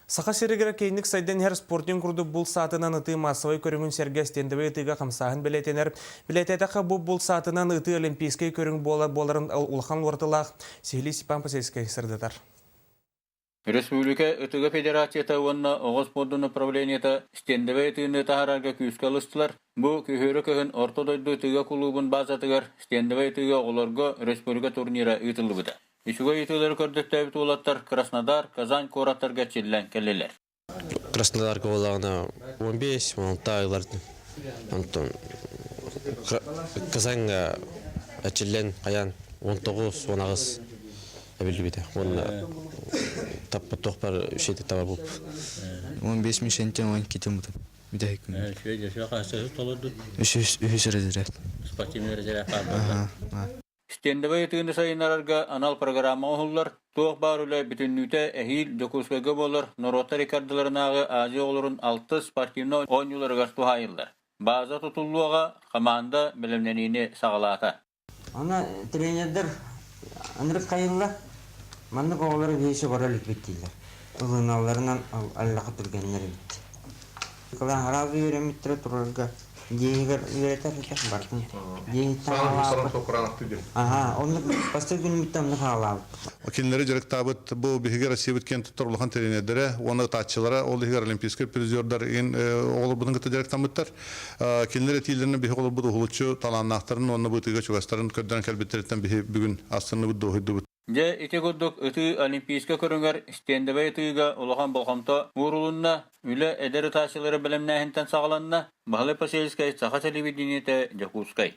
Саха серегер кейник сайдан her спортын курду бул саатынан ыты массовый көрүнгүн серге стендебе ытыга камсаһын билетенер. Билететаха бул саатынан ыты олимпийский көрүң боларын улхан ортылах Сихли Сипан Пасельский сырдатар. Республика Ытыга Федерацията онна оғыз спорду направлениета стендебе ытыны тахарарга күйскалыстылар. Бу күхөрі көхін ортодойду ытыга клубун базатыгар стендебе ытыга оларго республика турнира ытылы бұда. Ишуга ытылары көрдөттәбіт олаттар Краснодар, Казань кораттарга чиллен келелер. Краснодар ковалағына 15-16 айларды. Антон Казаньға чиллен қаян 19-19 әбілді бейді. Оны таппа тоқпар үшеті таба бұл. 15 min şenten 10 kitim buldum. Bir daha hüküm. Üç rezervat. Стендебе ытыны сайынарарга анал программа оғылар, туақ барулай бүтіннүйті әхил докускайга болар, Норота рекардыларынағы Азия оларын 6 спортивны ойнуларығар туғайылдар. База тұтылуға команда білімненіне сағалата. Ана тренердер анырық қайылла, мандық оғылары бейші қоралық беттейлер. Ұлыналарынан аллаға түргенлері бетті. Қалан аразы үйреметтірі тұрарға дейгер үйретер бартын. Оны басты күніміттен қалауы. Кинлери жарыктабыт бу бигер сибит кен туттурлухан тренерлери, оны татчылары, ол бигер олимпийский призердар ин ол будун гыта жарыктамыттар. Кинлери тилдерин бигер ол буду хулучу таланнактарын, оны бутыга чугастарын көддөн келбеттерден бүгүн астырны буду хойду. Же ите годдук ыты олимпийска көрүңөр стендебе ытыга улахан болхамта урулунна үле эдери ташылары билимнәһинтен сагаланна Бахлы Пасельский Саха телевидениете Jakutskay.